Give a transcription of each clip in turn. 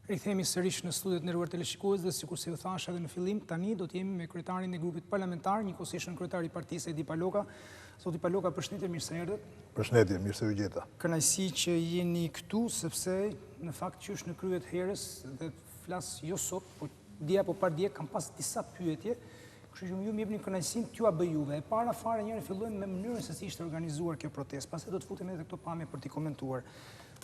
Rikthehemi sërish në studiot nderuar teleshikues dhe sikur se ju thash edhe në fillim, tani do të jemi me kryetarin e grupit parlamentar, njëkohësisht kryetari i partisë Edi Paloka. Zoti Paloka, përshëndetje, mirë se erdhët. Përshëndetje, mirë se u gjeta. Kënaqësi që jeni këtu sepse në fakt qysh në krye të herës dhe flas jo sot, por dje apo par dje kam pas disa pyetje. Kështu që ju më jepni kënaqësinë t'ju bëj juve. E para fare njëherë fillojmë me mënyrën se si ishte organizuar kjo protestë. Pastaj do të futemi edhe këto pamje për t'i komentuar.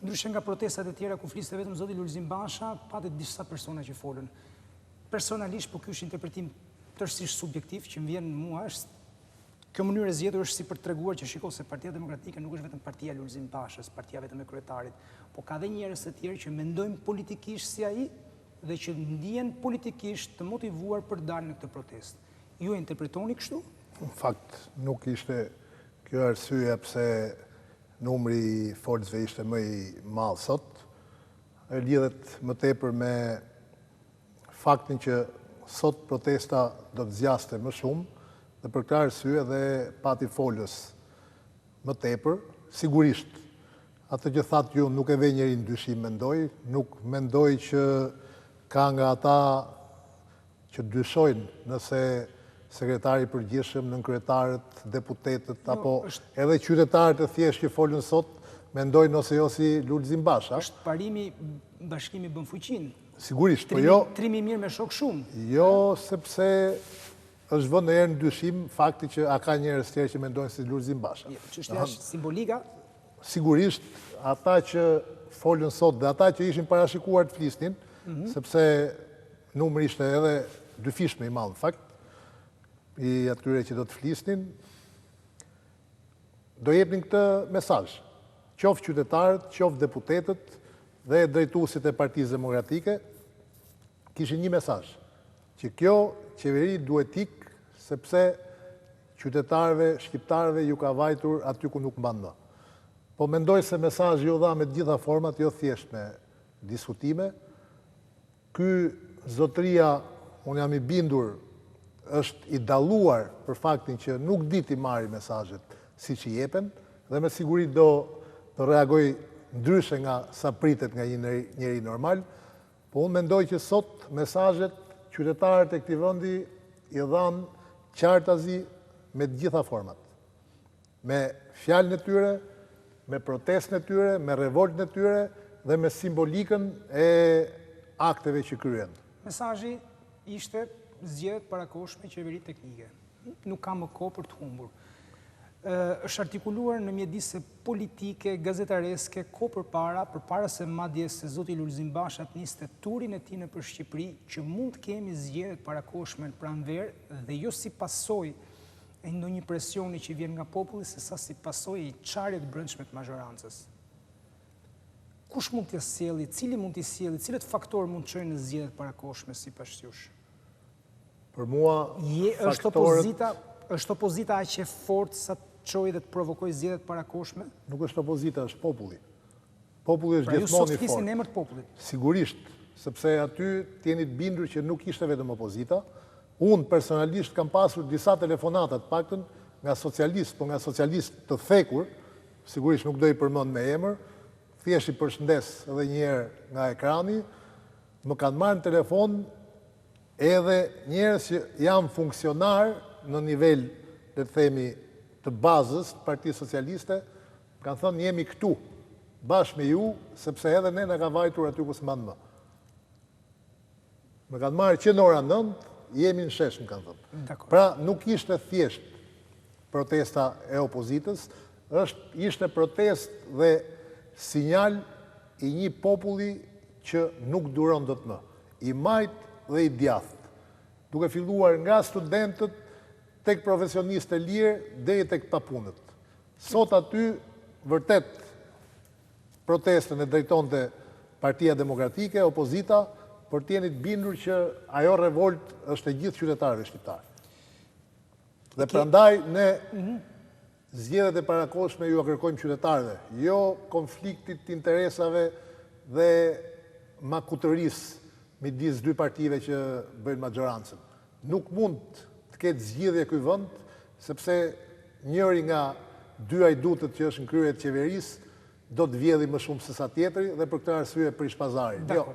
Ndryshe nga protestat e tjera ku fliste vetëm zoti Lulzim Basha, patet disa persona që folën. Personalisht, po ky është interpretim tërësisht subjektiv që më vjen mua, është kjo mënyrë e zgjedhur është si për treguar që shikoj se Partia Demokratike nuk është vetëm partia e Lulzim Bashës, partia vetëm e kryetarit, po ka dhe njerëz të tjerë që mendojnë politikisht si ai dhe që ndihen politikisht të motivuar për dalë në këtë protestë. Ju e interpretoni kështu? Në fakt, nuk ishte kjo arsye pse numri I folësve ishte më I madh sot. E lidhet më tepër me faktin që sot protesta do të zgjaste më shumë dhe për këtë arsye dhe pati folës më tepër, sigurisht atë që thatë ju nuk e ve njëri në dyshim mendoj, nuk mendoj që ka nga ata që dyshojnë nëse sekretari përgjithshëm, nënkretarët, deputetët, apo edhe qytetarët e thjeshtë që folën sot, mendojnë ose jo si Lulzim Basha. Është parimi bashkimi bën fuqinë. Sigurisht, po jo. Trimi mirë me shok shumë. Jo, sepse është vënë herë në dyshim fakti që a ka njerëz tjerë që mendojnë si Lulzim Basha. Çështja është simbolika. Sigurisht, ata që folën sot dhe ata që ishin parashikuar të flisnin, sepse numri ishte edhe dyfishme I madh në fakt, I atyre që do të flisnin, do jepnin këtë mesazh. Qoftë qytetarët, qoftë deputetët dhe drejtuesit e Partisë Demokratike kishin një mesazh, që kjo qeveri duhet ikë sepse qytetarëve, shqiptarëve ju ka vajtur aty ku nuk mban më. Po mendoj se mesazhi u dha me të gjitha format, jo thjesht me diskutime. Ky zotëria, unë jam I bindur, është I dalluar për faktin që nuk di t'i marri mesazhet siç I jepen dhe me siguri do të reagoj ndryshe nga sa pritet nga një njeri normal, po unë mendoj që sot mesazhet qytetarët e këtij vendi I dhanë qartazi me të gjitha format. Me fjalën e tyre, me protestën e tyre, me revoltën e tyre dhe me simbolikën e akteve që kryen. Mesazhi ishte zgjedhjet parakohshme qeveri teknike. Nuk ka më kohë për të humbur. Është artikuluar në mjedise politike, gazetareske, kohë përpara se madje se zoti Lulzim Basha të niste turin e tij nëpër Shqipëri, që mund të kemi zgjedhjet parakohshme në pranverë dhe jo si pasojë e ndonjë presioni që vjen nga populli, sesa si pasojë I çarjes brendshme të mazhorancës. Kush mund t'ia sjellë, cili mund t'i sjellë, cilët faktorë mund të çojnë në zgjedhjet parakohshme sipas jush? Për mua, është opozita aq e fortë sa të çojë dhe të provokojë zgjedhjet parakohshme? Nuk është opozita, është populli. Populli është gjithmonë I fortë. Pra ju sot flisni në emër të popullit. Sigurisht, sepse aty t'jeni të bindur që nuk ishte vetëm opozita. Unë personalisht kam pasur disa telefonata të paktën nga socialistë, po nga socialistë të thekur, sigurisht nuk do I përmend me emër, thjesht I përshëndes edhe një herë nga ekrani, më kanë marrë në telefon edhe njerëz që janë funksionar në nivel, le të themi, të bazës të Partisë Socialiste, kanë thënë jemi këtu, bashkë me ju, sepse edhe ne na ka vajtur aty ku s'mban më. Më kanë marrë që në ora 9, jemi në shesh, më kanë thënë. Pra nuk ishte thjesht protesta e opozitës, ishte protestë dhe sinjal I një populli që nuk duron dot më. I majt dhe I djathtë, duke filluar nga studentët, tek profesionistë e lirë, deri tek papunët. Sot aty, vërtet, protestën e drejtonte Partia Demokratike, opozita, por t'jeni të bindur që ajo revolt është e gjithë qytetarëve shqiptarë. Dhe prandaj ne zgjedhjet e parakohshme ju kërkojmë qytetarëve, jo konfliktit të interesave dhe makutërisë midis dy partive që bëjnë majorancën. Nuk mund të ketë zgjidhje ky vend, sepse njëri nga dy ajdutët që është në krye të qeverisë do të vjedhë më shumë se sa tjetri dhe për këtë arsye prish pazarin. Jo.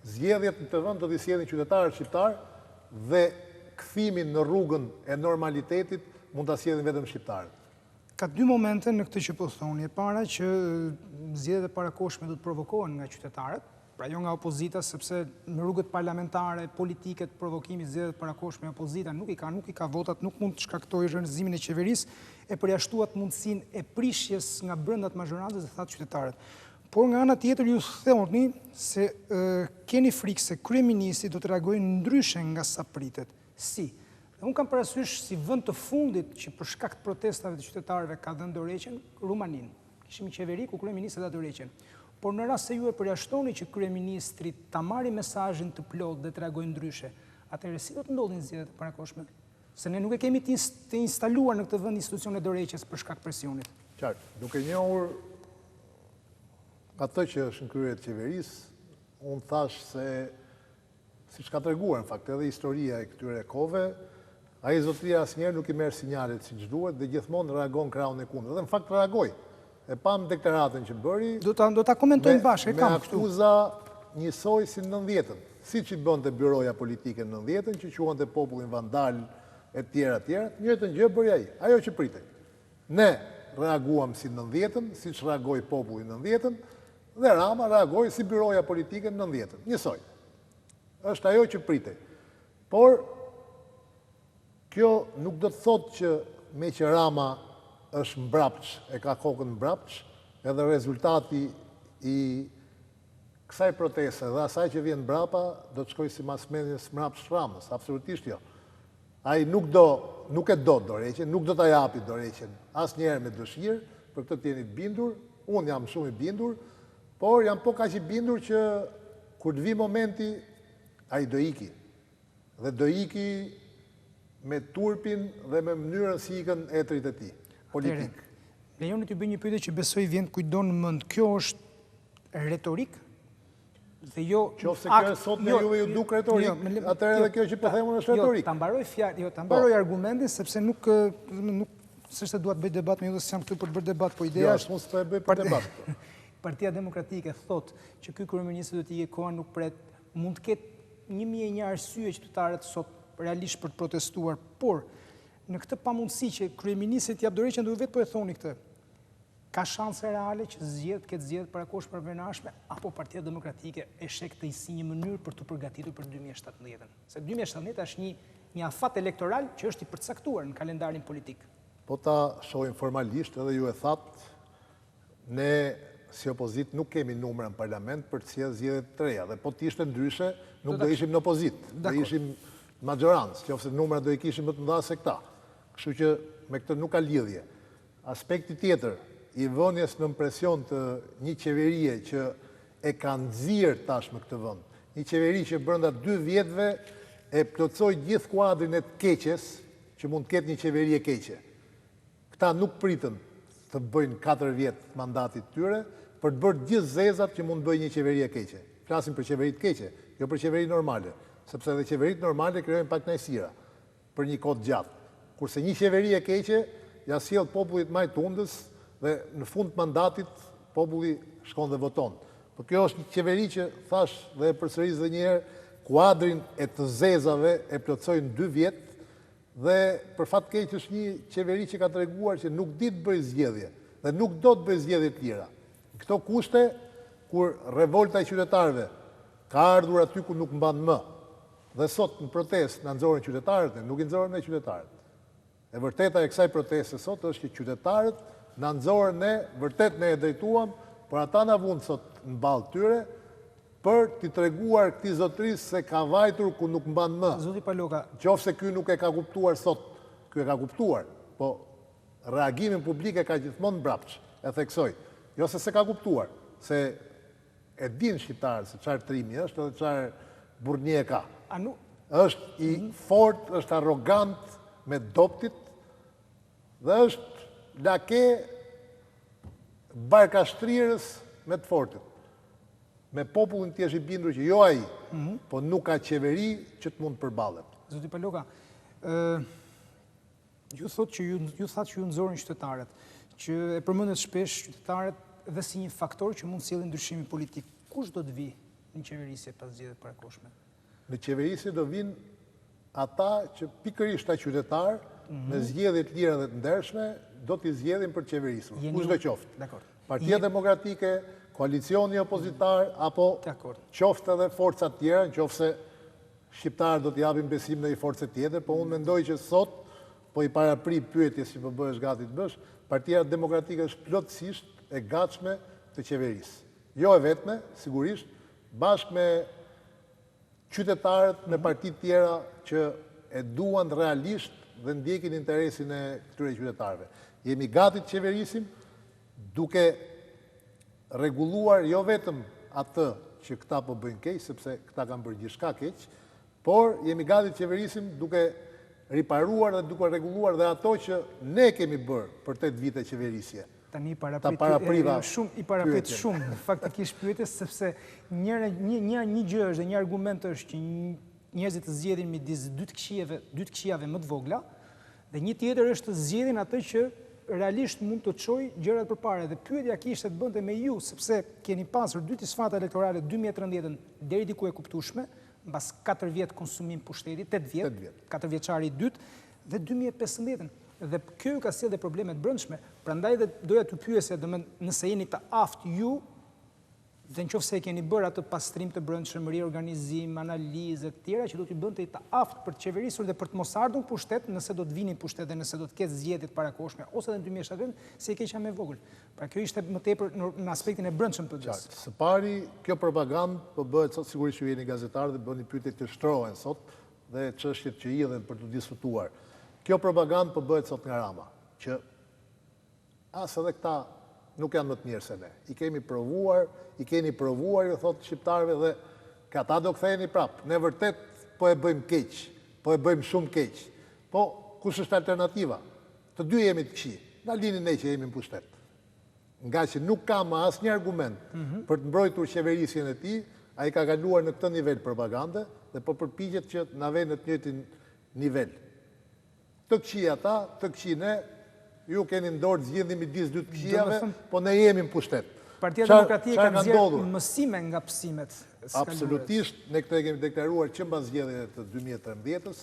zgjedhjet në të vend do t'i sjellin qytetarët shqiptar dhe kthimin në rrugën e normalitetit mund ta sjellin vetëm shqiptarët. Ka dy momente në këtë që po thoni. E para që zgjedhjet e parakohshme do të provokohen nga qytetarët, pra jo nga opozita, sepse në rrugët parlamentare, politike të provokimit zgjedhjet e parakohshme opozita nuk i ka votat, nuk mund të shkaktojë rrënjëzimin e qeverisë, e përjashtuat mundësinë e prishjes nga brenda të mazhorancës dhe thatë qytetarët. Por nga ana tjetër ju thoni se keni frikë se kryeministri do të reagojë ndryshe nga sa pritet. Si? Unë kam parasysh si vend të fundit që për shkak të protestave të qytetarëve ka dhënë dorëheqjen Rumaninë. Kishim një qeveri ku kryeministri dha dorëheqjen. Por në rast se ju e përjashtoni që kryeministri ta marrë mesazhin të plotë dhe të reagojë ndryshe, atëherë si do të ndodhin zgjedhjet e parakohshme? Se ne nuk e kemi të instaluar në këtë vend institucionin e dorëheqjes për shkak presionit. Qartë, duke njohur atë që është në krye të qeverisë, unë thash se, siç ka treguar në fakt edhe historia e këtyre kohëve, ai zotëria asnjëherë nuk i merr sinjalet siç duhet dhe gjithmonë reagon krahun e kundërt. Dhe në fakt reagoi. E pam deklaratën që bëri. Do ta komentojmë bashkë, me akuza njësoj si në 90-ën. Siç i bënte byroja politike në 90-ën, që quante popullin vandal e tjera, njëjtën gjë bëri ai. Ajo që pritej. Ne reaguam si në 90-ën, siç reagoi populli në 90-ën, dhe Rama reagoi si byroja politike në 90-ën. Njësoj. Është ajo që pritej. Por kjo nuk do të thotë që me që Rama është mbrapç, e ka kokën mbrapç, edhe rezultati i kësaj proteste dhe asaj që vjen mbrapa do të shkojë si masmendjes mbrapsh Ramës, absolutisht jo. Ai nuk e do dorëheqjen, nuk do ta japi dorëheqjen asnjëherë me dëshirë, për këtë jeni të bindur, unë jam shumë i bindur, por jam po kaq i bindur që kur të vi momenti ai do iki. Dhe do iki me turpin dhe me mënyrën si ikën etrit e tij politik. Lejoni t'ju bëj një pyetje që besoj vjen kujdo në mend. Kjo është retorik? Dhe jo qofse kjo sot me juve ju duk retorik, atëherë edhe kjo që po them është retorik. Ta mbaroj argumentin sepse nuk s'është dua të bëj debat me ju, s'jam këtu për të bërë debat, po ideja është mos të bëj për debat. Partia Demokratike thot që ky kryeminist do të ikë koha nuk pret, mund të ketë 1001 arsye qytetarët sot realisht për të protestuar, por në këtë pamundësi që kryeministri t'jap dorëheqjen do vetë po e thoni këtë. Ka shanse reale që ketë zgjedhjet parakohshme për venashme, apo Partia Demokratike e sheh këtë si një mënyrë për të përgatitur për 2017-ën? Se 2017 është një afat elektoral që është i përcaktuar në kalendarin politik. Po ta shohim formalisht, edhe ju e thatë, ne si opozit nuk kemi numra në parlament për të sjellë zgjedhjet të reja, dhe po t'ishte ndryshe, nuk do ishim në opozit, do ishim majorancë, qofse numra do i kishim më të mëdha se këta. Kështu që me këtë nuk ka lidhje. Aspekti tjetër i vënies në presion të një qeverie që e ka nxirr tash me këtë vend, një qeveri që brenda 2 vjetëve e plotësoi gjithë kuadrin e të keqes që mund të ketë një qeveri e keqe. Këta nuk pritën të bëjnë 4 vjet mandatit tyre për të bërë gjithë zezat që mund të bëjë një qeveri e keqe. Flasim për qeveri të keqe, jo për qeveri normale, sepse edhe qeverit normale krijojnë pak kënaqësira për një kohë gjatë. Kurse një qeveri e keqe ja sjell popullit maj tundës dhe në fund të mandatit populli shkon dhe voton. Por kjo është një qeveri që thash dhe e përsëris edhe një herë, kuadrin e të zezave e plotësoi në 2 vjet dhe për fat keq është një qeveri që ka treguar që nuk di të bëjë zgjedhje dhe nuk do të bëjë zgjedhje të tjera. Në këto kushte, kur revolta e qytetarëve ka ardhur aty ku nuk mban më, dhe sot në protest në nxorën qytetarët, nuk i nxorën me qytetarët. E vërteta e kësaj proteste sot është që qytetarët në nxorën ne, vërtet ne e drejtuam, por ata na vund sot në balë tyre për t'i treguar këtij zotërisë se ka vajtur ku nuk mban më. Zoti Paloka, Qofse ky nuk e ka kuptuar sot, ky e ka kuptuar, po reagimin publik e ka gjithmonë mbrapsht, e theksoj. Jo se ka kuptuar, se e din shqiptarët se çfarë trimi është edhe çfarë burrnie ka. Është i fort, është arrogant me doptit dhe është lake barkashtrirës me të fortit. Me popullin t'jesh i bindur që jo ai, po nuk ka qeveri që të mund përballet. Zoti Paloka, ju thatë që ju nxorën qytetarët, që e përmendet shpesh qytetarët dhe si një faktor që mund sjellë ndryshimin politik. Kush do të vi në qeverisje pas zgjedhjeve të parakoshme? Në qeverisje do vinë ata që pikërisht ta qytetarë me zgjedhje të lira dhe të ndershme do t'i zgjedhin për qeverisur. Kush do qoftë? Partia Demokratike, koalicioni opozitar, apo qoftë edhe forcat tjera, nëse shqiptarët do t'i japin besim në i forcë tjetër, po unë mendoj që sot, po i parapri pyetjes që po bëhesh gati të bësh, Partia Demokratike është plotësisht e gatshme të qeverisë. Jo e vetme, sigurisht, bashkë me qytetarët, me partit tjera që e duan realisht dhe ndjekin interesin e këtyre qytetarëve. Jemi gati të qeverisim duke rregulluar jo vetëm atë që këta po bëjnë keq, sepse këta kanë bërë gjithçka keq, por jemi gati të qeverisim duke riparuar dhe duke rregulluar dhe ato që ne kemi bërë për 8 vite qeverisje. Tani i paraprit shumë faktikisht pyetjes, sepse një gjë është dhe një argument është që njerëzit të zgjedhin midis dy të këqijave më të vogla, dhe një tjetër është të zgjedhin atë që realisht mund të çojë gjërat përpara. Dhe pyetja kishte të bënte me ju, sepse keni pasur 2 tisfata elektorale 2013 deri diku e kuptueshme, mbas 4 vjet konsumim pushtetit, 8 vjet, 4 vjeçari i dytë dhe 2015. Dhe kjo ka sjellë dhe probleme të brendshme. Prandaj dhe doja t'ju pyesja, nëse jeni të aftë ju, dhe nëse e keni bërë atë pastrim të brendshëm, riorganizim, analizë të tjera që do t'ju bënte të aftë për të qeverisur dhe për të mos ardhur në pushtet, nëse do të vini në pushtet dhe nëse do të ketë zgjedhje të parakoshme ose edhe në 2017, se e keqja më e vogël. Pra kjo ishte më tepër në aspektin e brendshëm të gjës. Së pari, kjo propagandë po bëhet sot, sigurisht ju jeni gazetarë dhe bëni pyetje të shtrohen sot dhe çështjet që hidhen për të diskutuar. Kjo propagandë po bëhet sot nga Rama, që as edhe këta nuk janë më të mirë se ne. I kemi provuar, ju thotë shqiptarëve dhe këta do ktheheni prapë. Ne vërtet po e bëjmë keq, po e bëjmë shumë keq. Po kush është alternativa? Të dy jemi të këqij. Na lini ne që jemi në pushtet. Nga që nuk ka më asnjë argument për të mbrojtur qeverisjen e tij, ai ka kaluar në këtë nivel propagande dhe po përpiqet që na vënë në të njëjtin nivel. Të këqij ata, të këqij ne, ju keni ndorë zgjidhni midis dy të këqijave, po ne jemi në pushtet. Partia Demokratike ka nxjerrë mësime nga psimet. Absolutisht, ne këtë e kemi deklaruar që mbas zgjedhjeve të 2013-s,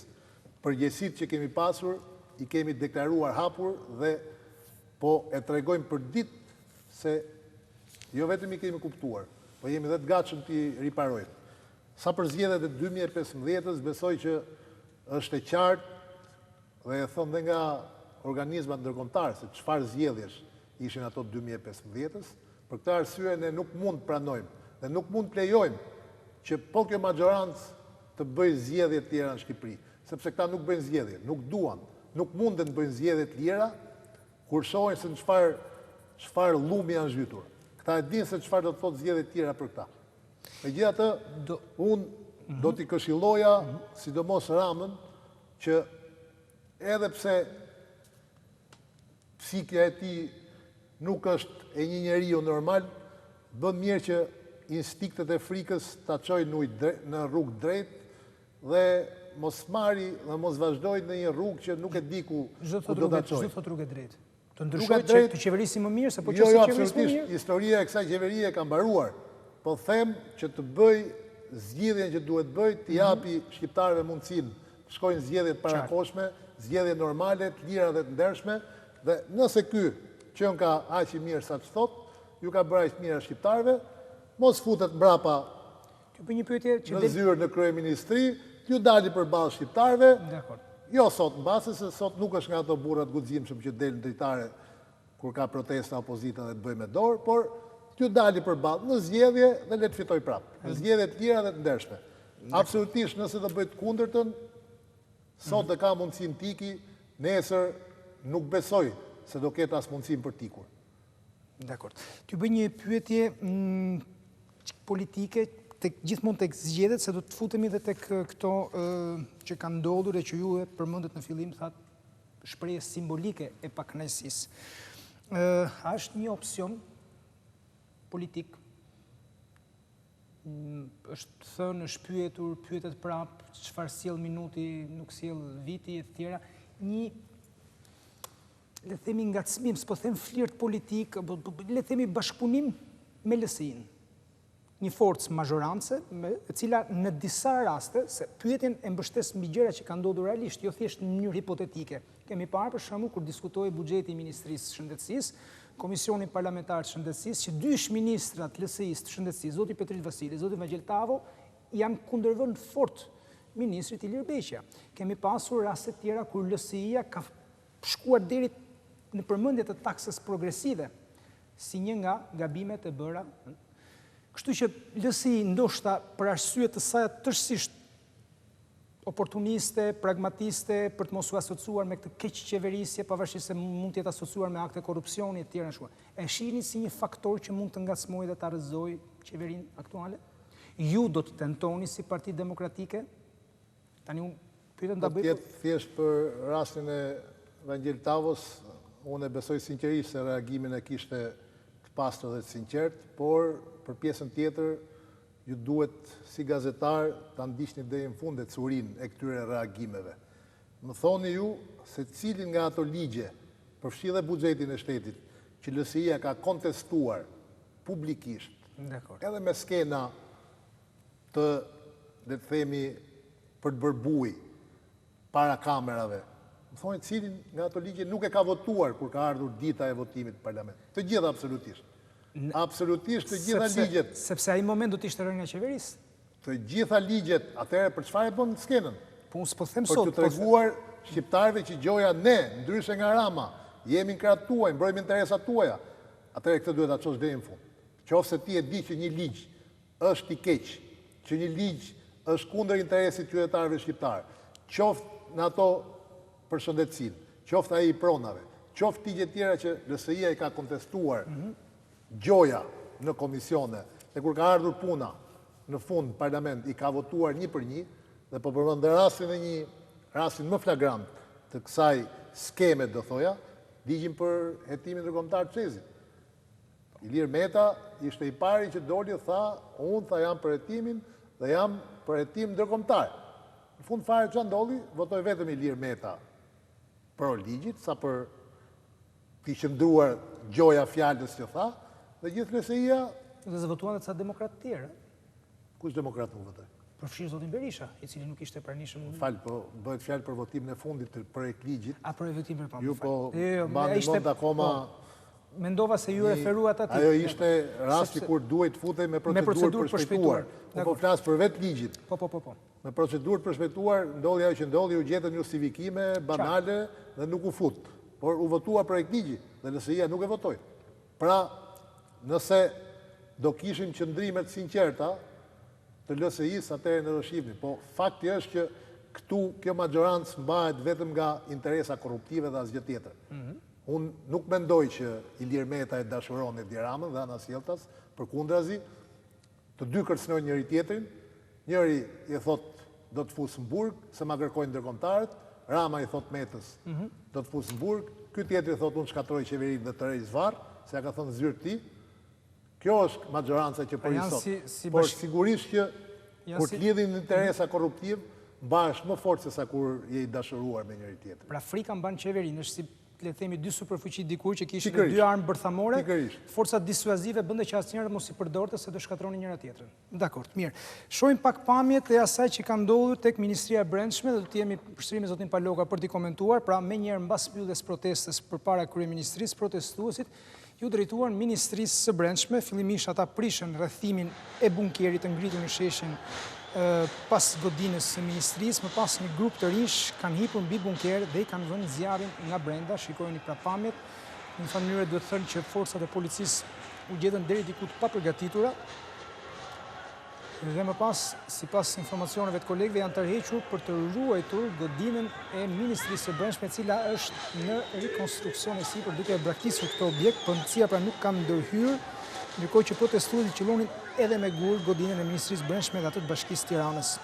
përgjegjësitë që kemi pasur, i kemi deklaruar hapur dhe po e tregojmë për ditë se jo vetëm i kemi kuptuar, po jemi dhe të gatshëm t'i riparojmë. Sa për zgjedhjet e 2015-s, besoj që është e qartë dhe e thon dhe nga organizmat ndërkombëtar se çfarë zgjedhjesh ishin ato 2015-s, për këtë arsye ne nuk mund pranojmë dhe nuk mund plejojmë që po kjo majorancë të bëjë zgjedhje të tjera në Shqipëri, sepse këta nuk bëjnë zgjedhje, nuk duan, nuk munden të bëjnë zgjedhje të tjera, kur shohin se në çfarë llumi janë zhytur. Këta e dinë se çfarë do të thotë zgjedhje të tjera për këta. Megjithatë, unë do t'i këshilloja, sidomos Ramën, që edhe pse psikja e tij nuk është e një njeriu normal, bën mirë që instiktet e frikës ta çojnë në rrugë drejt dhe mos marri dhe mos vazhdojnë në një rrugë që nuk e di ku do ta çojë. Çdo thot rrugë drejt. Të ndryshojë që të qeverisim më mirë, se po qëse qeverisim më mirë. Historia e kësaj qeverie ka mbaruar. Po them që të bëj zgjidhjen që duhet bëj, të japi shqiptarëve mundësinë të shkojnë zgjedhje të parakoshme, zgjedhje normale, të lira dhe të ndershme, dhe nëse ky që ka aq i mirë sa të thot, ju ka bërë aq mirë shqiptarëve, mos futet mbrapa në zyrë në kryeministri, ju dali përballë shqiptarëve. Jo sot mbase, se sot nuk është nga ato burrat guximshëm që delën dritare kur ka protesta opozita dhe të bëjë me dorë, por t'ju dali përballë në zgjedhje dhe le të fitoj prapë. Në zgjedhje të lira dhe të ndershme. Absolutisht nëse do bëj të kundërtën, sot dhe ka mundësinë tiki, nesër nuk besoj se do ketë as mundësinë për tikur. Dakor. T'ju bëj një pyetje politike, gjithmonë tek zgjedhjet, se do të futemi dhe tek këto që kanë ndodhur e që ju e përmendet në fillim, thatë shprehje simbolike e pakënaqësisë. A është një opsion politik? Është thënë, është pyetur, pyetet prapë, çfarë sjell minuti, nuk sjell viti e të tjera. Një, le të themi ngacmim, s'po them flirt politik, le të themi bashkëpunim me LSI-n. një forcë mazhorance, e cila në disa raste, se pyetjen e mbështes mbi gjëra që kanë ndodhur realisht, jo thjesht në mënyrë hipotetike. Kemi parë për shembull kur diskutohej buxheti i Ministrisë së Shëndetësisë, Komisioni Parlamentar të Shëndetësisë, që dy ish ministrat LSI-së të Shëndetësisë, zoti Petrit Vasili, zoti Vangel Tavo, janë kundërvënë fort ministrit Ilir Beqia. Kemi pasur raste tjera kur LSI-ja ka shkuar deri në përmendje të taksës progresive, si një nga gabimet e bëra. Kështu që LSI ndoshta për arsye të saj tërësisht oportuniste, pragmatiste, për të mos u asociuar me këtë keq qeverisje, pavarësisht se mund të jetë asociuar me akte korrupsioni e tjera shua. E shihni si një faktor që mund të ngacmojë dhe ta rrëzojë qeverinë aktuale? Ju do të tentoni si Parti Demokratike? Tani unë pyetëm ta bëj. Do të jetë thjesht për rastin e Vangel Tavos, unë e besoj sinqerisht se reagimin e kishte të pastër dhe të sinqert, por për pjesën tjetër ju duhet si gazetar ta ndiqni deri në fund curinë e këtyre reagimeve. Më thoni ju se cilin nga ato ligje, përfshi dhe buxhetin e shtetit, që LSI-ja ka kontestuar publikisht, edhe me skena të, le të themi, për të bërë buj para kamerave. Më thoni cilin nga ato ligje nuk e ka votuar kur ka ardhur dita e votimit në parlament. Të gjitha absolutisht. Absolutisht të gjitha ligjet. Sepse ai moment do të ishte rënë nga qeverisë. Të gjitha ligjet, atëherë për çfarë e bën skenën? Po unë s'po them sot. Për të treguar shqiptarëve që gjoja ne, ndryshe nga Rama, jemi në krahët tuaj, mbrojmë interesat tuaja. Atëherë këtë duhet ta çosh deri në fund. Qofse ti e di që një ligj është i keq, që një ligj është kundër interesit të qytetarëve shqiptar, qoftë në ato për shëndetësinë, qoftë ai i pronave, qoftë ligje tjera që LSI-ja i ka kontestuar gjoja në komisione, dhe kur ka ardhur puna në fund parlament i ka votuar 1-1, dhe po përmend rastin më flagrant të kësaj skeme, do thoja, ligjin për hetimin ndërkombëtar të Çezit. Ilir Meta ishte i pari që doli dhe tha, unë tha jam për hetimin dhe jam për hetim ndërkombëtar. Në fund fare që ndolli, votoi vetëm Ilir Meta pro ligjit, sa për t'i qëndruar gjoja fjalës që tha, dhe gjithë LSI-ja... Dhe zëvotuan dhe ca demokratë tjerë. Kush demokratë nuk votoj? Përfshirë zotin Berisha, i cili nuk ishte pranishëm. Falë, po bëhet fjalë për votimin e fundit të projekt ligjit. A për votimin e fundit. Ju po mbani mend akoma... Mendova se ju referuat atij. Ajo ishte rasti kur duhet futej me procedurë përshpejtuar. Po flas për vetë ligjit. Po. Me procedurë përshpejtuar, ndodhi ajo që ndodhi, u gjetën justifikime banale dhe nuk u fut. Por u votua projekt ligji dhe LSI-ja nuk e votoi. Pra, nëse do kishim qëndrimet sinqerta të LSI-s, atëherë ne do shihnim. Po fakti është që këtu kjo majorancë mbahet vetëm nga interesa korruptive dhe asgjë tjetër. Unë nuk mendoj që Ilir Meta e dashuron Edi Ramën dhe Ana Sjelltas, përkundrazi, të dy kërcënojnë njëri tjetrin, njëri i thot do të fusë në burg, se ma kërkojnë ndërkombëtarët, Rama i thot Metës do të fusë në burg, ky tjetri thot unë shkatroj qeverinë dhe të rej zvarë, se ja ka thënë zyrë ti. Kjo është majoranca që po i thot. Por sigurisht që kur të lidhin interesa korruptiv, mbahesh më fort se sa kur je i dashuruar me njëri tjetrin. Pra Frika mban qeverinë, është si le themi dy superfuqi dikur që kishin dy armë bërthamore, forcat disuazive bënde që asnjëra mos i përdorte se do shkatroni njëra tjetrën. Dakor, mirë. Shohim pak pamjet e asaj që ka ndodhur tek Ministria e Brendshme dhe do të jemi përsëri me zotin Paloka për t'i komentuar, pra menjëherë mbas mbylljes protestës përpara kryeministrisë, protestuesit ju drejtuan Ministrisë së Brendshme, fillimisht ata prishën rrethimin e bunkerit të ngritur në sheshin pas godinës së ministrisë, më pas një grup të rinj kanë hipur mbi bunker dhe i kanë vënë zjarrin nga brenda. Shikojeni pra pamjet. Në një mënyrë duhet të thënë që forcat e policisë u gjetën deri diku të papërgatitura. Dhe më pas, sipas informacioneve të kolegëve, janë tërhequr për të ruajtur godinën e Ministrisë së Brendshme, e cila është në rekonstruksion e sipër duke braktisur këtë objekt, policia pra nuk ka ndërhyrë, ndërkohë që protestuesit qellonin edhe me gur godinën e Ministrisë së Brendshme dhe atë të Bashkisë Tiranës.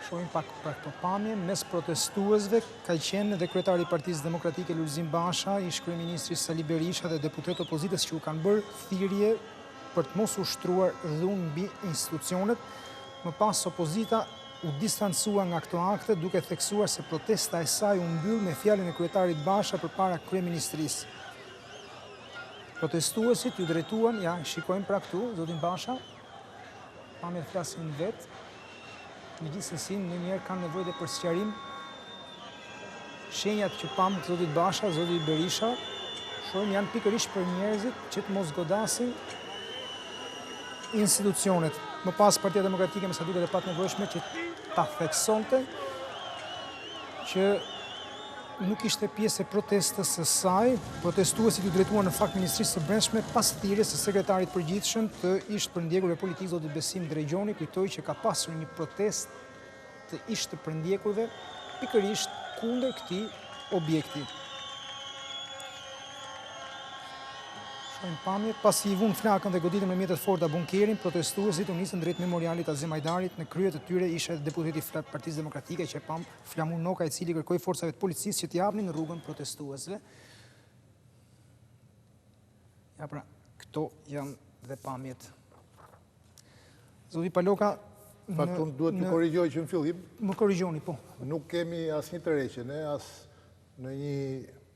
Shohim pak pra këto pamje, mes protestuesve ka qenë dhe kryetari i Partisë Demokratike Lulzim Basha, ish kryeministri Sali Berisha dhe deputet opozitës që u kanë bërë thirrje për të mos ushtruar dhunë mbi institucionet. Më pas opozita u distancua nga këto akte duke theksuar se protesta e saj u mbyll me fjalën e kryetarit Basha përpara kryeministrisë. Protestuesit ju drejtuan, ja, shikojmë pra këtu, zotin Basha, pamje të flasin vetë, megjithëse në njerë kanë nevojë dhe për sqarim. Shenjat që pamë të zotit Basha, zotit Berisha, shohim janë pikërisht për njerëzit që të mos godasin institucionet. Më pas Partia Demokratike me sa duket e pat nevojshme që ta theksonte që nuk ishte pjesë e protestës së saj. Protestuesit ju drejtuan në fakt Ministrisë së Brendshme pas thirrjes së sekretarit përgjithshëm të ish përndjekurve politik zotit Besim Drejgjoni, kujtoi që ka pasur një protestë të ish të përndjekurve pikërisht kundër këtij objekti. Shohim pamjet, pasi i vunë flakën dhe goditën me mjetet forta bunkerin, protestuesit u nisën drejt memorialit Azem Ajdarit. Në krye të tyre ishte deputeti i Partisë Demokratike që pam Flamur Noka, i cili kërkoi forcave të policisë që t'i japnin rrugën protestuesve. Ja pra, këto janë dhe pamjet. Zoti Paloka, Faktun duhet të korrigjoj që në fillim. Më korrigjoni, po. Nuk kemi asnjë tërheqje, ne as në një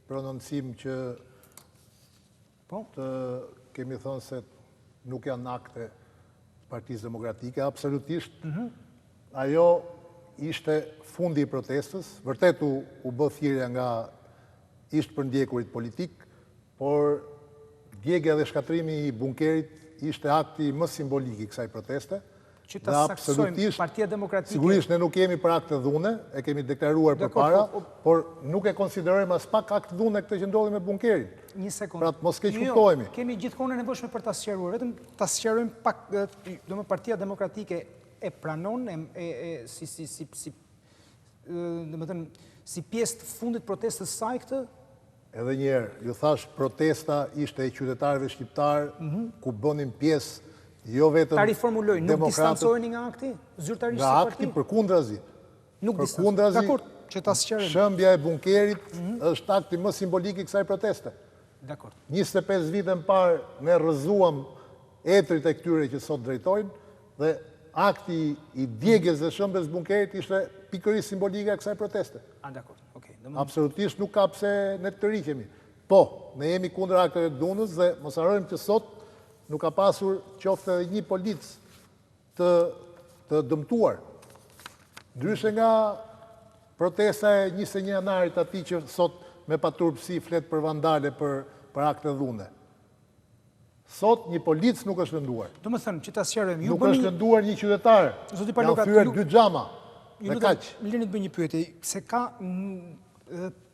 prononcim që të kemi thonë se nuk janë akte Partisë Demokratike, absolutisht. Ajo ishte fundi i protestës, vërtet u bë thirrja nga ish përndjekurit politik, por djegja dhe shkatrimi i bunkerit ishte akti më simbolik i kësaj proteste. Që ta saksojmë Partia Demokratike. Sigurisht ne nuk kemi për akt të dhune, e kemi deklaruar përpara, por nuk e konsiderojmë as pak akt dhune këtë që ndodhi me bunkerin. Një sekond. Pra të mos keq kuptohemi. Kemi gjithkohë nevojshme për ta sqaruar, vetëm ta sqarojmë pak, domethënë Partia Demokratike e pranon si pjesë të fundit protestës saj këtë? Edhe një herë, ju thash protesta ishte e qytetarëve shqiptar ku bënin pjesë jo vetëm ta riformuloj, nuk distancoheni nga akti? Zyrtarisht nga akti, përkundrazi. Nuk distancoheni. Dakor, që ta sqarojmë. Shëmbja e bunkerit është akti më simbolik i kësaj proteste. Dakor. 25 vite më parë ne rrëzuam etrit e këtyre që sot drejtojnë dhe akti i djegjes dhe shëmbjes bunkerit ishte pikërisht simbolike e kësaj proteste. Dakor, okej. Absolutisht nuk ka pse ne të rriqemi. Po, ne jemi kundër akteve të dhunës dhe mos harrojmë që sot nuk ka pasur qoftë edhe një polic të dëmtuar. Ndryshe nga protesta e 21 janarit atij që sot me paturpsi flet për vandale për akte dhune. Sot një polic nuk është lënduar. Do më thënë, që ta sqarojmë, nuk është lënduar një qytetar. Janë thyer 2 xhama. Me kaq. Lini të bëj një pyetje, se ka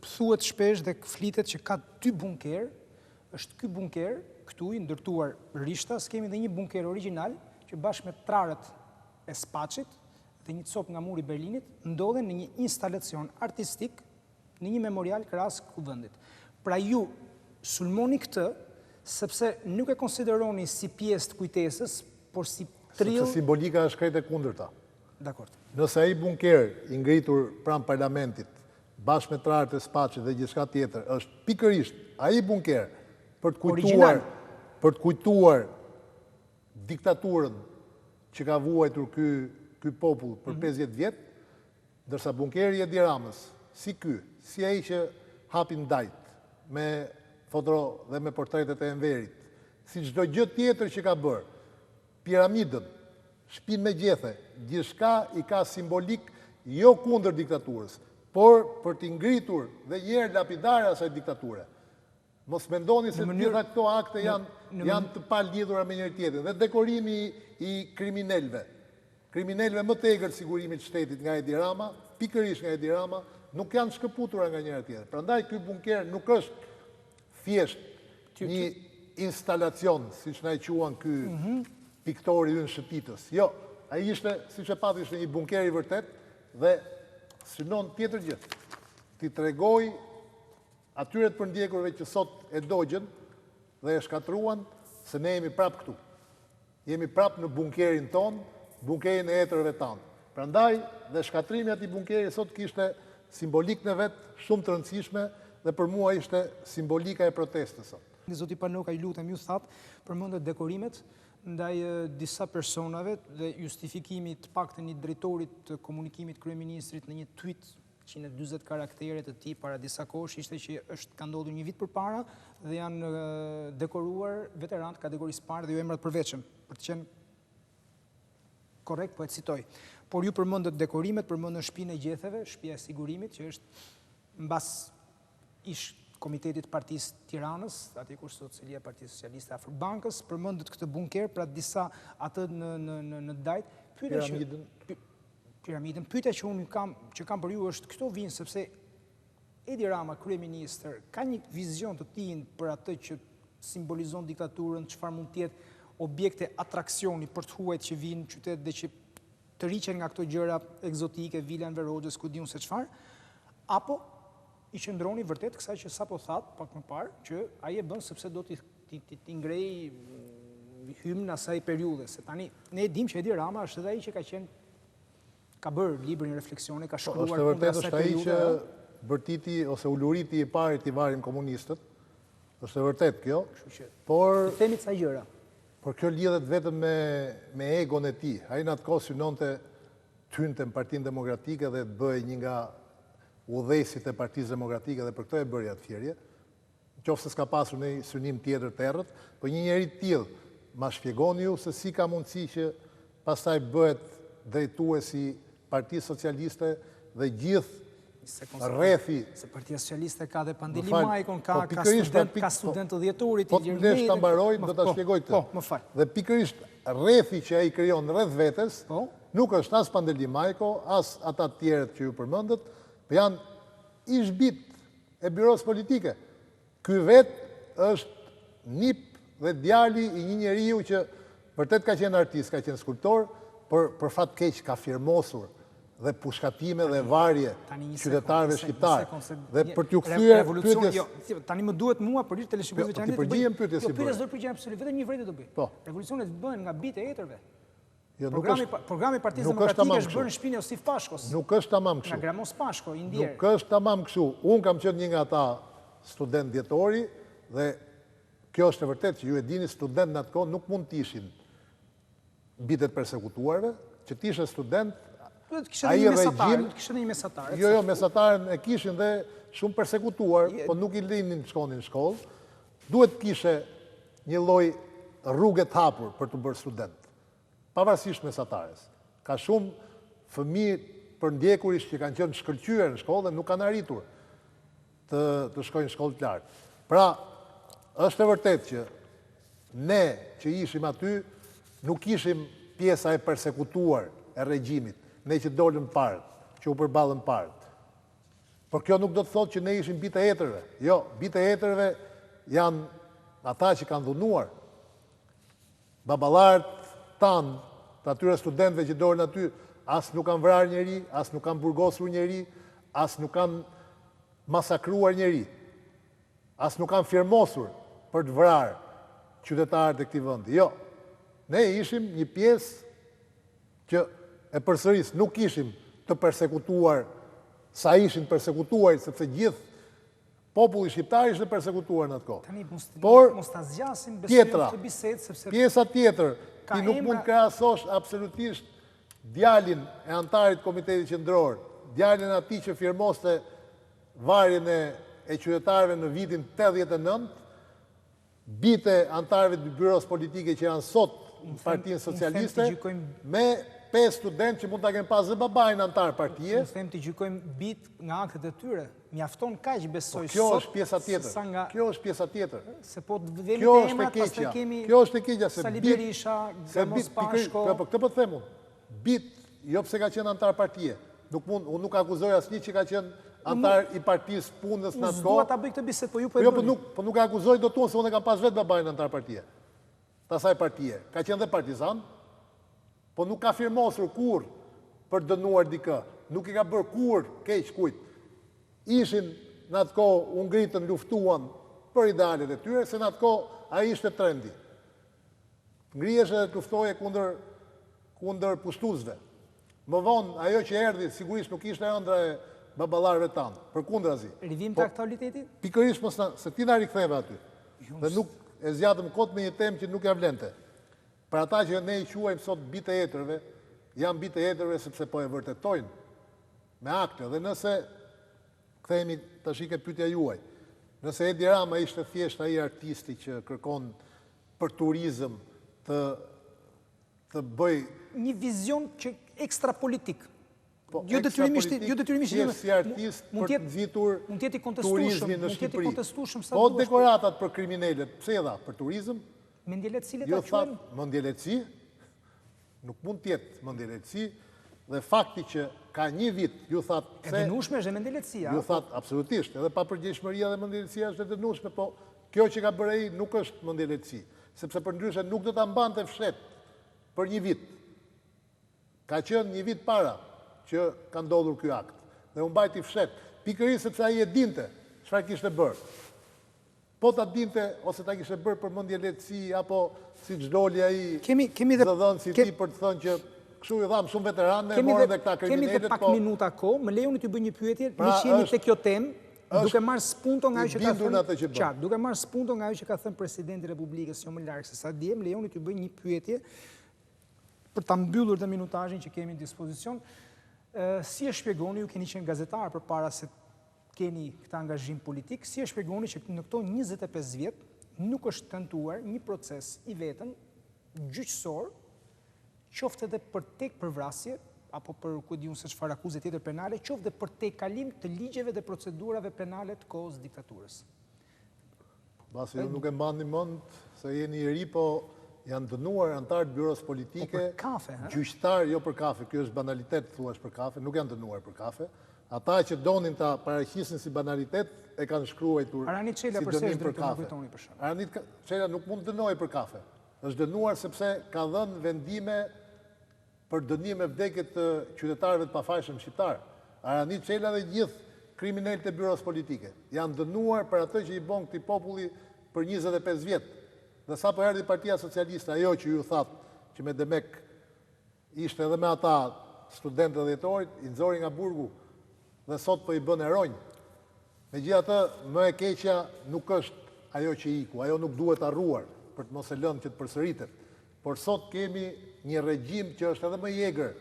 thuhet shpesh dhe flitet që ka 2 bunker, është ky bunker këtu i ndërtuar rishta, s'kemi dhe një bunker original që bashkë me trarët e Spaçit dhe një copë nga muri i Berlinit ndodhen në një instalacion artistik në një memorial krahas kuvendit. Pra ju sulmoni këtë sepse nuk e konsideroni si pjesë të kujtesës, por si trill. Sepse simbolika është krejt e kundërta. Dakor. Nëse ai bunker i ngritur pranë parlamentit bashkë me trarët e Spaçit dhe gjithçka tjetër është pikërisht ai bunker për të kujtuar diktaturën që ka vuajtur ky popull për 50 vjet, ndërsa bunkeri i Edi Ramës, si ai që hapin dajt me foto dhe me portretet e Enverit, si çdo gjë tjetër që ka bërë, piramidën, shtëpinë me gjethe, gjithçka i ka simbolik jo kundër diktaturës, por për t'i ngritur dhe njerë lapidare asaj diktature. Mos mendoni se gjitha këto akte janë të palidhura me njëri tjetrin. Dhe dekorimi i kriminelve. Kriminelve më të egër sigurimit shtetit nga Edi Rama, pikërisht nga Edi Rama, nuk janë shkëputura nga njëra tjetër. Prandaj ky bunker nuk është thjesht një instalacion, siç na e quan ky piktori ynë shëtitës. Jo, ai ishte, siç e pati, ishte një bunker i vërtet dhe synon tjetër gjë. Ti tregoj atyre të përndjekurve që sot e dogjen dhe e shkatruan se ne jemi prap këtu. Jemi prap në bunkerin ton, bunkerin e etërve tanë. Prandaj dhe shkatrimi ati bunkeri sot kishte simbolik në vetë shumë të rëndësishme dhe për mua ishte simbolika e protestës sot. Zoti Panoka, ju lutem, ju thatë përmendet dekorimet ndaj disa personave dhe justifikimi të paktën një drejtorit të komunikimit kryeministrit në një tweet 140 karaktere të tij para disa kohësh ishte që ka ndodhur një vit përpara dhe janë dekoruar veterantë kategorisë parë dhe jo emrat përveçëm, për të qenë korrekt, po e citoj. Por ju përmendët dekorimet, përmendën shtëpinë e gjetheve, shtëpia e sigurimit, që është mbas ish Komitetit Partisë Tiranës, aty ku sot Selia e Partisë Socialiste afër bankës, përmendët këtë bunker, pra disa atë në Dajt. Piramidën. Pyetja që unë kam për ju është këto vinë sepse Edi Rama, kryeministër, ka një vizion të tij për atë që simbolizon diktaturën, çfarë mund të jetë objekte atraksioni për të huajt që vinë në qytet dhe që të riqen nga këto gjëra egzotike, Vila Enver Hoxhës, ku diun se çfarë, apo i qëndroni vërtet kësaj që sapo thatë pak më parë, që ai e bën sepse do t'i ngrej hymn asaj periudhe, se tani ne e dim që Edi Rama është edhe ai që ka bërë librin refleksione, ka shkruar kundër asaj periudhe. Është e vërtetë që bërtiti ose uluriti i parë i varin komunistët, është e vërtet kjo, por themi ca gjëra. Por kjo lidhet vetëm me egon e tij. Ai në atë kohë synonte hynte në Partinë Demokratike dhe të bëhej një nga udhëheqësit e Partisë Demokratike dhe për këtë e bëri atë thjerje. Nëse s'ka pasur një synim tjetër të errët, po një njeri të tillë, ma shpjegoni ju se si ka mundësi që pastaj bëhet drejtuesi Partisë Socialiste dhe gjithë rrethi. Se Partia Socialiste ka dhe Pandeli Majkon, ka student të dhjeturit, po të ndesh ta mbaroj, do ta shpjegoj këtë. Po, më fal. Dhe pikërisht rrethi që ai krijon rreth vetes, nuk është as Pandeli Majko, as ata të tjerët që ju përmendët, por janë ishbit e byros politike. Ky vet është nip dhe djali i një njeriu që vërtet ka qenë artist, ka qenë skulptor, por për fat keq ka firmosur dhe pushkatime dhe varje qytetarëve shqiptarë. Dhe për t'ju kthyer pyetjes... Tani më duhet mua për teleshikuesve që ti përgjigjem pyetjes si bëj. Pyetjes do përgjigjem absolutisht, vetëm një vërtet do bëj. Po. Revolucionet bëhen nga bitë e etërve. Nuk Programi i Partisë Demokratike është bërë në shtëpinë e Osif Pashkos. Nuk është tamam kështu. Nga Gramos Pashko, i ndjer. Nuk është tamam kështu. Unë kam qenë një nga ata student djetori dhe kjo është e vërtet që ju e dini student në atë kohë nuk mund të ishin bitet persekutuarve, që të ishe student. Kishte një mesatar. Jo, mesatarën e kishin dhe shumë persekutuar, po nuk i linin të shkonin në shkollë. Duhet kishe një lloj rrugë të hapur për të bërë student, pavarësisht mesatares. Ka shumë fëmijë përndjekurisht që kanë qenë shkëlqyer në shkollë dhe nuk kanë arritur të shkojnë në shkollë të lartë. Pra, është e vërtet që ne që ishim aty nuk ishim pjesa e persekutuar e regjimit, ne që dolëm parë, që u përballën parë. Por kjo nuk do të thotë që ne ishim bitë e etërve. Jo, bitë e etërve janë ata që kanë dhunuar. Baballarët tanë, të atyre studentëve që dorën aty, as nuk kanë vrarë njeri, as nuk kanë burgosur njeri, as nuk kanë masakruar njeri, as nuk kanë firmosur për të vrarë qytetarët e këtij vendi. Jo, ne ishim një pjesë që e përsëris nuk ishim të persekutuar sa ishin persekutuar, sepse gjithë populli shqiptar ishte persekutuar në atë kohë. Por tjetra, pjesa tjetër, ti nuk mund krahasosh absolutisht djalin e antarit Komitetit Qendror, djalin e atij që firmoste varjen e qytetarëve në vitin 89, bite antarëve të byros politike që janë sot në Partinë Socialiste, me 5 studentë që mund ta kenë pas dhe babajnë antar partie. Në them të gjykojmë bit nga aktet e tyre. Mjafton kaq besoj sot. Kjo është pjesa tjetër. Kjo është pjesa tjetër. Se po vemi te emrat, pastaj kemi Kjo është e keqja se Sali Berisha, Gramos Pashko. Po këtë po të them unë. Bit, jo pse ka qenë antar partie. Unë nuk akuzoj asnjë që ka qenë antar i partisë punës në atë kohë. Dua ta bëj këtë bisedë, po ju po e bëni. Po nuk akuzoj dot unë se unë kam pas vetë babajnë antar partie. Ta saj partie. Ka qenë dhe partizan. Po nuk ka firmosur kur për dënuar dikë, nuk i ka bërë kur keq kujt. Ishin në atë kohë, u ngritën, luftuan për idealet e tyre, se në atë kohë ai ishte trendi. Ngrihesh edhe të luftoje kundër pushtuzve. Më vonë, ajo që erdhi, sigurisht nuk ishte ëndra e baballarëve tanë, përkundrazi. Rivim të aktualitetit? Pikërisht se ti na riktheve aty. Dhe nuk e zgjatëm kot me një temë që nuk ja vlente. Për ata që ne i quajmë sot bitë e etërve, janë bitë e etërve sepse po e vërtetojnë me akte, dhe nëse, kthehemi tash ke pyetja juaj, nëse Edi Rama ishte thjesht ai artisti që kërkon për turizëm të bëj një vizion që ekstra politik. Po, Jo detyrimisht, si artist për të nxitur mund të jeti turizmin në mund të jeti Shqipëri. kontestueshëm sa Po duhet. dekoratat për kriminalët, pse dha për turizëm? Mendjeletësilet Jo ta quajmë. mendjeletësi, nuk mund të jetë mendjeletësi, dhe fakti që ka një vit, ju thatë E dënueshme është dhe mendjeletësia. ju thatë absolutisht, edhe papërgjegjshmëria dhe mendjeletësia është e dënueshme, po kjo që ka bërë ai nuk është mendjeletësi, sepse përndryshe nuk do ta mbante fshet për një vit. Ka qenë një vit para që ka ndodhur ky akt, dhe u mbajti fshet, pikërisht sepse ai e dinte çfarë kishte bërë. Po ta dinte ose ta kishte bërë për mendjeletësi apo siç doli ai zëdhën si ti për të thënë që kështu i dhamë shumë veteranë, morën dhe këta kriminalet. Kemi dhe pak minuta kohë, më lejoni t'ju bëj një pyetje, ne që jemi te kjo temë, duke marrë spunto nga ajo që ka thënë, qartë, duke marrë spunto nga ajo që ka thënë presidenti i Republikës, jo më larg se sa dje, më lejoni t'ju bëj një pyetje për ta mbyllur dhe minutazhin që kemi në dispozicion. Si e shpjegoni, ju keni qenë gazetar përpara se keni këtë angazhim politik, si e shpjegoni që në këto 25 vjet nuk është tentuar një proces i vetëm gjyqësor, qoftë edhe për tek përvrasje, apo për ku diun se çfarë akuze tjetër penale, qoftë edhe për tek kalim të ligjeve dhe procedurave penale të kohës diktaturës. Basi ju nuk e mbani mend se jeni i ri, po janë dënuar antarët e byros politike. Po për kafe, ha? Gjyqtar, jo për kafe, kjo është banalitet thuash për kafe, nuk janë dënuar për kafe. Ata që donin ta paraqisin si banalitet e kanë shkruar Aranit Çela si përse dënim është për drejtori kafe. kujtoni për shkak. Aranit Çela nuk mund dënojë për kafe. Është dënuar sepse ka dhënë vendime për dënim e vdekje të qytetarëve të pafajshëm shqiptar. Aranit Çela dhe gjithë kriminalët e byros politike janë dënuar për atë që i bën këtij populli për 25 vjet. Dhe sapo erdhi Partia Socialiste, ajo që ju thatë që me Demek ishte edhe me ata studentë dhe dhjetorit, i nxori nga burgu dhe sot po i bën eronj. Megjithatë, më e keqja nuk është ajo që iku, ajo nuk duhet harruar për të mos e lënë që të përsëritet. Por sot kemi një regjim që është edhe më i egër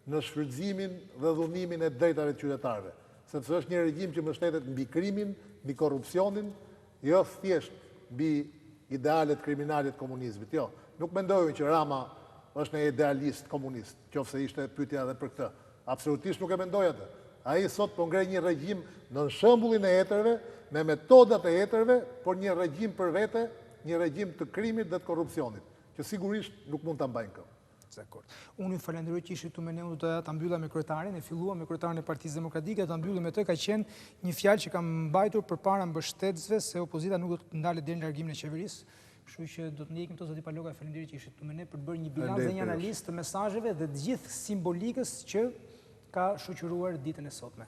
në shfrytëzimin dhe dhunimin e drejtave të qytetarëve, sepse është një regjim që mbështetet mbi krimin, mbi korrupsionin, jo thjesht mbi idealet kriminale të komunizmit. Jo, nuk mendojnë që Rama është një idealist komunist, qofse ishte pyetja edhe për këtë. Absolutisht nuk e mendoj atë. Ai sot po ngrej një regjim në shembullin e heterëve, me metodat e heterëve, por një regjim për vete, një regjim të krimit dhe të korrupsionit, që sigurisht nuk mund ta mbajnë këmbë. Dakor. Unë ju falenderoj që ishit këtu me ne, unë do ta mbylla me kryetarin, e filluam me kryetarin e Partisë Demokratike, ta mbyllem me të, ka qenë një fjalë që kam mbajtur përpara mbështetësve se opozita nuk do të ndalet deri në largimin e qeverisë. Kështu që do të ndjekim to zoti Paloga, faleminderit që ishit këtu me ne për të bërë një bilanc dhe një analizë të mesazheve dhe të gjithë simbolikës që ka shoqëruar ditën e sotme.